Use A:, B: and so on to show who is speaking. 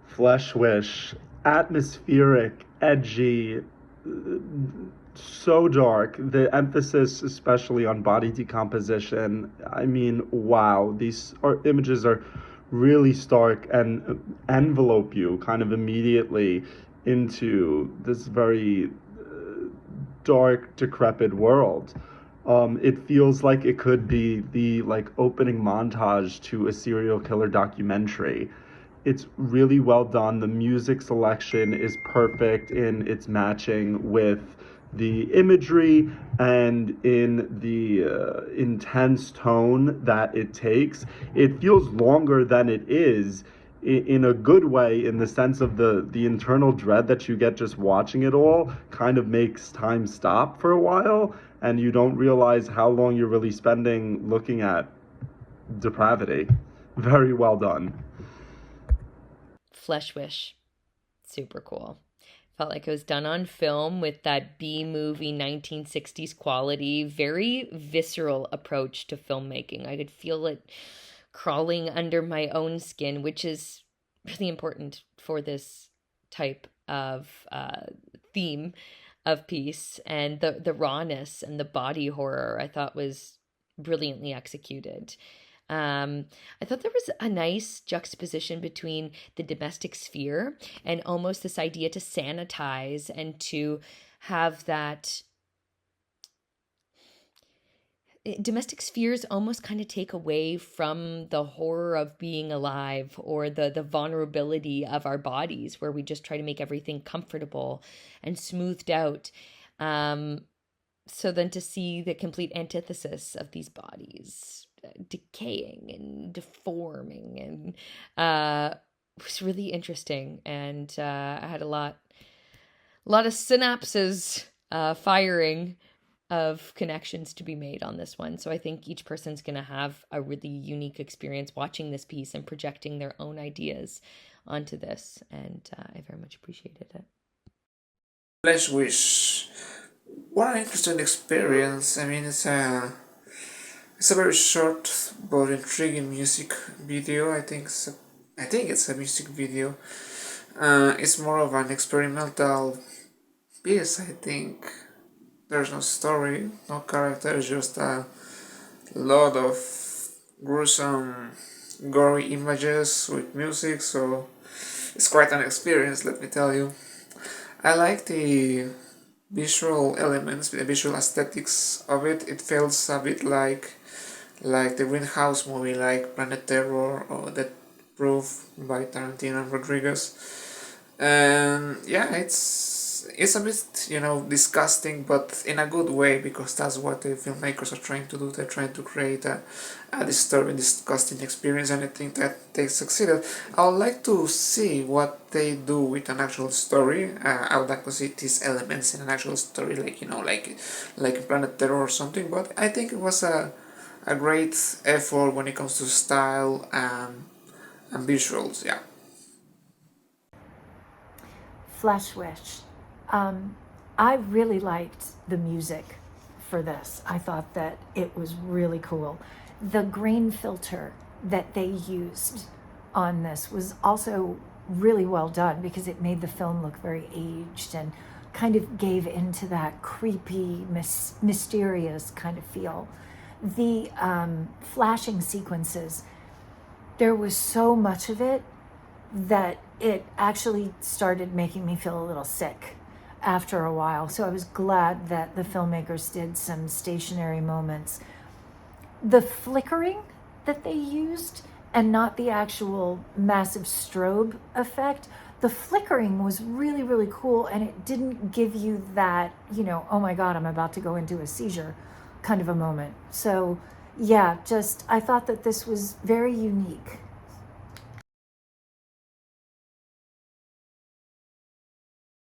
A: Flesh Wish, atmospheric, edgy, so dark. The emphasis, especially on body decomposition. I mean, wow, images are really stark and envelope you kind of immediately into this very dark, decrepit world. It feels like it could be the like opening montage to a serial killer documentary. It's really well done. The music selection is perfect in its matching with the imagery and in the intense tone that it takes. It feels longer than it is in a good way, in the sense of the internal dread that you get just watching it all kind of makes time stop for a while, and you don't realize how long you're really spending looking at depravity. Very well done.
B: Flesh Wish. Super cool. Felt like it was done on film with that B movie 1960s quality, very visceral approach to filmmaking. I could feel it crawling under my own skin, which is really important for this type of theme of piece. And the rawness and the body horror I thought was brilliantly executed. Um, I thought there was a nice juxtaposition between the domestic sphere and almost this idea to sanitize and to have that domestic spheres almost kind of take away from the horror of being alive or the vulnerability of our bodies, where we just try to make everything comfortable and smoothed out. Um, so then to see the complete antithesis of these bodies decaying and deforming and was really interesting, and I had a lot of synapses firing of connections to be made on this one. So I think each person's going to have a really unique experience watching this piece and projecting their own ideas onto this, and I very much appreciated it.
C: Flash Wish. What an interesting experience. I mean, it's a very short but intriguing music video. I think it's a music video. It's more of an experimental piece. I think there's no story, no character, just a lot of gruesome, gory images with music. So it's quite an experience, let me tell you. I like the visual elements, the visual aesthetics of it. It feels a bit like the Greenhouse movie, like Planet Terror or Death Proof by Tarantino and Rodriguez. And yeah, it's a bit, disgusting, but in a good way, because that's what the filmmakers are trying to do. They're trying to create a disturbing, disgusting experience, and I think that they succeeded. I would like to see what they do with an actual story. I would like to see these elements in an actual story, like Planet Terror or something. But I think it was a great effort when it comes to style and visuals. Yeah.
D: Flesh Wish. Um, I really liked the music for this. I thought that it was really cool. The grain filter that they used on this was also really well done, because it made the film look very aged and kind of gave into that creepy, mysterious kind of feel. The flashing sequences, there was so much of it that it actually started making me feel a little sick after a while. So I was glad that the filmmakers did some stationary moments. The flickering that they used, and not the actual massive strobe effect, the flickering was really, really cool, and it didn't give you that, oh my God, I'm about to go into a seizure kind of a moment. So yeah, I thought that this was very unique.